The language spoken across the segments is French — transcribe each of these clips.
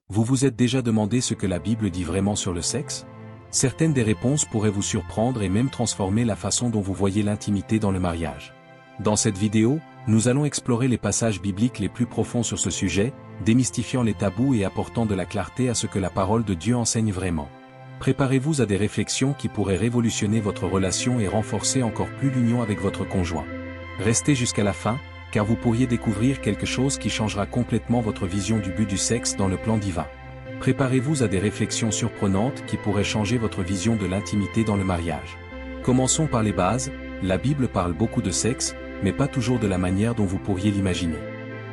Vous vous êtes déjà demandé ce que la Bible dit vraiment sur le sexe? Certaines des réponses pourraient vous surprendre et même transformer la façon dont vous voyez l'intimité dans le mariage. Dans cette vidéo, nous allons explorer les passages bibliques les plus profonds sur ce sujet, démystifiant les tabous et apportant de la clarté à ce que la parole de Dieu enseigne vraiment. Préparez-vous à des réflexions qui pourraient révolutionner votre relation et renforcer encore plus l'union avec votre conjoint. Restez jusqu'à la fin, car vous pourriez découvrir quelque chose qui changera complètement votre vision du but du sexe dans le plan divin. Préparez-vous à des réflexions surprenantes qui pourraient changer votre vision de l'intimité dans le mariage. Commençons par les bases. La Bible parle beaucoup de sexe, mais pas toujours de la manière dont vous pourriez l'imaginer.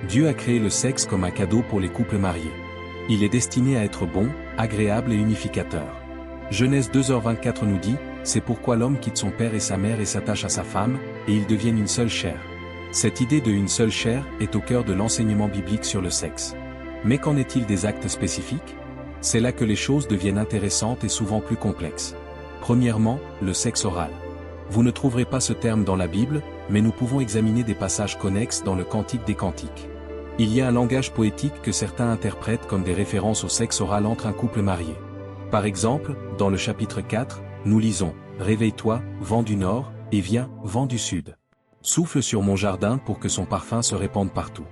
Dieu a créé le sexe comme un cadeau pour les couples mariés. Il est destiné à être bon, agréable et unificateur. Genèse 2h24 nous dit, « C'est pourquoi l'homme quitte son père et sa mère et s'attache à sa femme, et ils deviennent une seule chair. » Cette idée de une seule chair est au cœur de l'enseignement biblique sur le sexe. Mais qu'en est-il des actes spécifiques? C'est là que les choses deviennent intéressantes et souvent plus complexes. Premièrement, le sexe oral. Vous ne trouverez pas ce terme dans la Bible, mais nous pouvons examiner des passages connexes dans le Cantique des Cantiques. Il y a un langage poétique que certains interprètent comme des références au sexe oral entre un couple marié. Par exemple, dans le chapitre 4, nous lisons « Réveille-toi, vent du nord, et viens, vent du sud. Souffle sur mon jardin pour que son parfum se répande partout.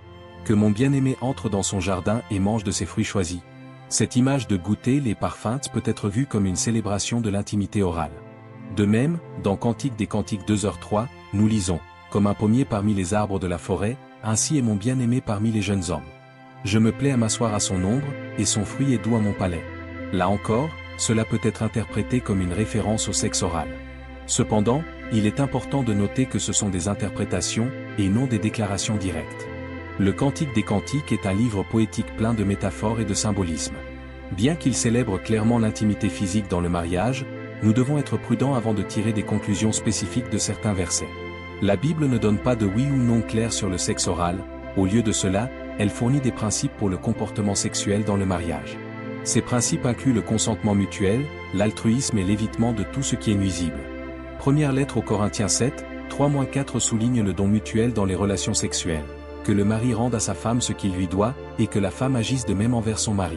Que mon bien-aimé entre dans son jardin et mange de ses fruits choisis. » Cette image de goûter les parfums peut être vue comme une célébration de l'intimité orale. De même, dans Cantique des Cantiques 2h3, nous lisons « Comme un pommier parmi les arbres de la forêt, ainsi est mon bien-aimé parmi les jeunes hommes. Je me plais à m'asseoir à son ombre, et son fruit est doux à mon palais. » Là encore, cela peut être interprété comme une référence au sexe oral. Cependant, il est important de noter que ce sont des interprétations, et non des déclarations directes. Le Cantique des Cantiques est un livre poétique plein de métaphores et de symbolismes. Bien qu'il célèbre clairement l'intimité physique dans le mariage, nous devons être prudents avant de tirer des conclusions spécifiques de certains versets. La Bible ne donne pas de oui ou non clair sur le sexe oral, au lieu de cela, elle fournit des principes pour le comportement sexuel dans le mariage. Ces principes incluent le consentement mutuel, l'altruisme et l'évitement de tout ce qui est nuisible. Première lettre aux Corinthiens 7, 3-4 souligne le don mutuel dans les relations sexuelles, que le mari rende à sa femme ce qu'il lui doit, et que la femme agisse de même envers son mari.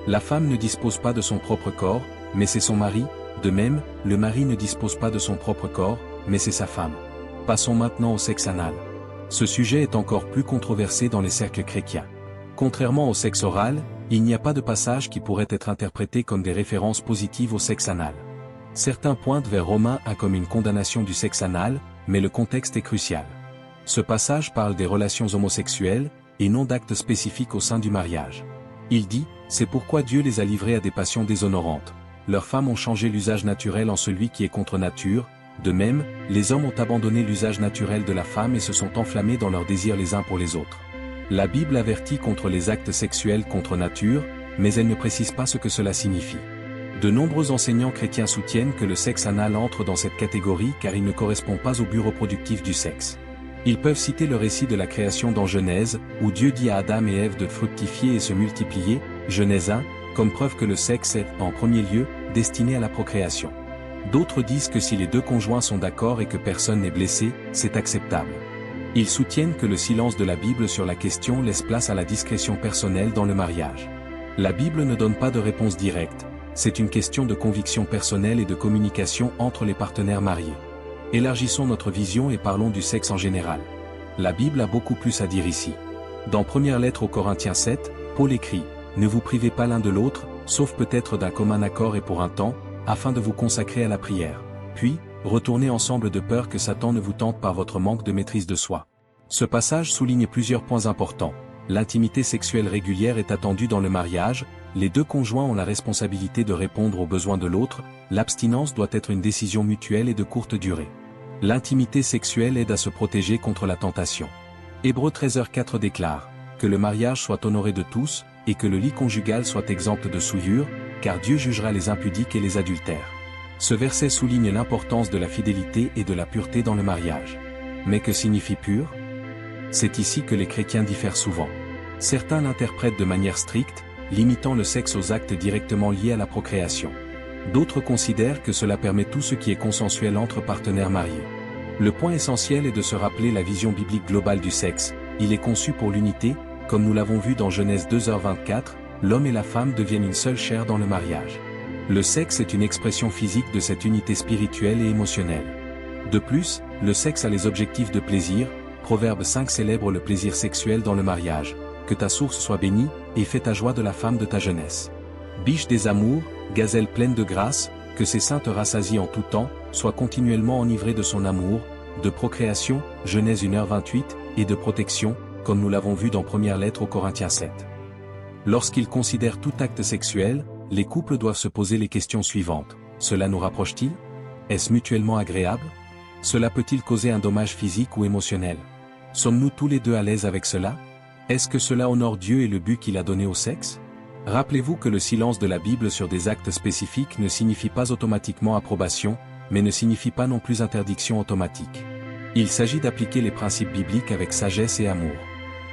La femme ne dispose pas de son propre corps, mais c'est son mari, de même, le mari ne dispose pas de son propre corps, mais c'est sa femme. Passons maintenant au sexe anal. Ce sujet est encore plus controversé dans les cercles chrétiens. Contrairement au sexe oral, il n'y a pas de passage qui pourrait être interprété comme des références positives au sexe anal. Certains pointent vers Romains 1 comme une condamnation du sexe anal, mais le contexte est crucial. Ce passage parle des relations homosexuelles, et non d'actes spécifiques au sein du mariage. Il dit, « C'est pourquoi Dieu les a livrés à des passions déshonorantes. Leurs femmes ont changé l'usage naturel en celui qui est contre nature. De même, les hommes ont abandonné l'usage naturel de la femme et se sont enflammés dans leurs désirs les uns pour les autres. » La Bible avertit contre les actes sexuels contre nature, mais elle ne précise pas ce que cela signifie. De nombreux enseignants chrétiens soutiennent que le sexe anal entre dans cette catégorie car il ne correspond pas au but reproductif du sexe. Ils peuvent citer le récit de la création dans Genèse, où Dieu dit à Adam et Ève de fructifier et se multiplier, Genèse 1, comme preuve que le sexe est, en premier lieu, destiné à la procréation. D'autres disent que si les deux conjoints sont d'accord et que personne n'est blessé, c'est acceptable. Ils soutiennent que le silence de la Bible sur la question laisse place à la discrétion personnelle dans le mariage. La Bible ne donne pas de réponse directe, c'est une question de conviction personnelle et de communication entre les partenaires mariés. Élargissons notre vision et parlons du sexe en général. La Bible a beaucoup plus à dire ici. Dans première lettre aux Corinthiens 7, Paul écrit « Ne vous privez pas l'un de l'autre, sauf peut-être d'un commun accord et pour un temps, afin de vous consacrer à la prière. Puis, retournez ensemble de peur que Satan ne vous tente par votre manque de maîtrise de soi. » Ce passage souligne plusieurs points importants. L'intimité sexuelle régulière est attendue dans le mariage, les deux conjoints ont la responsabilité de répondre aux besoins de l'autre, l'abstinence doit être une décision mutuelle et de courte durée. L'intimité sexuelle aide à se protéger contre la tentation. Hébreux 13h4 déclare « Que le mariage soit honoré de tous, et que le lit conjugal soit exempt de souillure, car Dieu jugera les impudiques et les adultères. » Ce verset souligne l'importance de la fidélité et de la pureté dans le mariage. Mais que signifie pur? C'est ici que les chrétiens diffèrent souvent. Certains l'interprètent de manière stricte, limitant le sexe aux actes directement liés à la procréation. D'autres considèrent que cela permet tout ce qui est consensuel entre partenaires mariés. Le point essentiel est de se rappeler la vision biblique globale du sexe. Il est conçu pour l'unité, comme nous l'avons vu dans Genèse 2h24, l'homme et la femme deviennent une seule chair dans le mariage. Le sexe est une expression physique de cette unité spirituelle et émotionnelle. De plus, le sexe a les objectifs de plaisir. Proverbe 5 célèbre le plaisir sexuel dans le mariage. Que ta source soit bénie, et fais ta joie de la femme de ta jeunesse. Biche des amours, gazelle pleine de grâce, que ses seins te rassasient en tout temps, sois continuellement enivré de son amour, de procréation, Genèse 1h28, et de protection, comme nous l'avons vu dans première lettre aux Corinthiens 7. Lorsqu'ils considèrent tout acte sexuel, les couples doivent se poser les questions suivantes. Cela nous rapproche-t-il? Est-ce mutuellement agréable? Cela peut-il causer un dommage physique ou émotionnel? Sommes-nous tous les deux à l'aise avec cela? Est-ce que cela honore Dieu et le but qu'il a donné au sexe? Rappelez-vous que le silence de la Bible sur des actes spécifiques ne signifie pas automatiquement approbation, mais ne signifie pas non plus interdiction automatique. Il s'agit d'appliquer les principes bibliques avec sagesse et amour.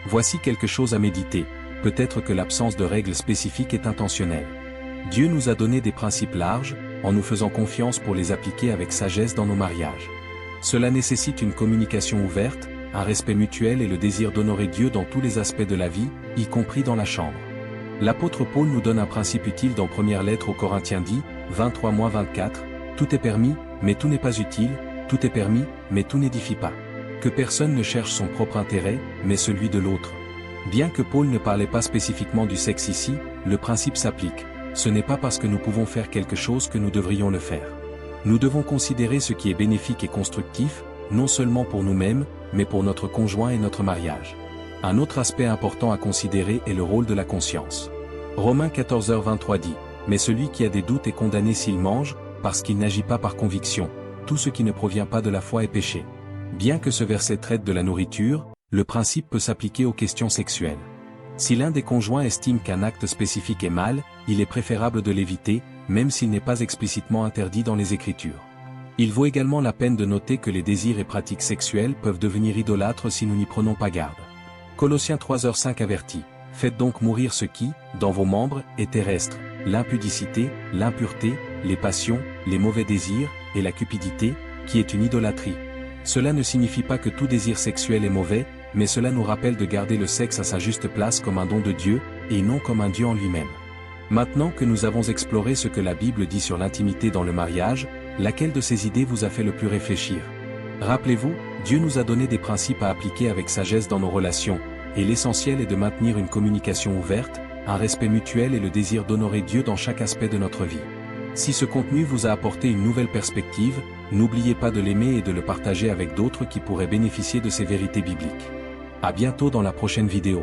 Voici quelque chose à méditer, peut-être que l'absence de règles spécifiques est intentionnelle. Dieu nous a donné des principes larges, en nous faisant confiance pour les appliquer avec sagesse dans nos mariages. Cela nécessite une communication ouverte, un respect mutuel et le désir d'honorer Dieu dans tous les aspects de la vie, y compris dans la chambre. L'apôtre Paul nous donne un principe utile dans première lettre aux Corinthiens dit, 23-24, tout est permis, mais tout n'est pas utile, tout est permis, mais tout n'édifie pas. Que personne ne cherche son propre intérêt, mais celui de l'autre. Bien que Paul ne parlait pas spécifiquement du sexe ici, le principe s'applique. Ce n'est pas parce que nous pouvons faire quelque chose que nous devrions le faire. Nous devons considérer ce qui est bénéfique et constructif, non seulement pour nous-mêmes, mais pour notre conjoint et notre mariage. Un autre aspect important à considérer est le rôle de la conscience. Romains 14h23 dit, « Mais celui qui a des doutes est condamné s'il mange, parce qu'il n'agit pas par conviction. Tout ce qui ne provient pas de la foi est péché. » Bien que ce verset traite de la nourriture, le principe peut s'appliquer aux questions sexuelles. Si l'un des conjoints estime qu'un acte spécifique est mal, il est préférable de l'éviter, même s'il n'est pas explicitement interdit dans les Écritures. Il vaut également la peine de noter que les désirs et pratiques sexuelles peuvent devenir idolâtres si nous n'y prenons pas garde. Colossiens 3h5 avertit, « Faites donc mourir ce qui, dans vos membres, est terrestre, l'impudicité, l'impureté, les passions, les mauvais désirs, et la cupidité, qui est une idolâtrie. » Cela ne signifie pas que tout désir sexuel est mauvais, mais cela nous rappelle de garder le sexe à sa juste place comme un don de Dieu, et non comme un Dieu en lui-même. Maintenant que nous avons exploré ce que la Bible dit sur l'intimité dans le mariage, laquelle de ces idées vous a fait le plus réfléchir? Rappelez-vous, Dieu nous a donné des principes à appliquer avec sagesse dans nos relations, et l'essentiel est de maintenir une communication ouverte, un respect mutuel et le désir d'honorer Dieu dans chaque aspect de notre vie. Si ce contenu vous a apporté une nouvelle perspective, n'oubliez pas de l'aimer et de le partager avec d'autres qui pourraient bénéficier de ces vérités bibliques. À bientôt dans la prochaine vidéo.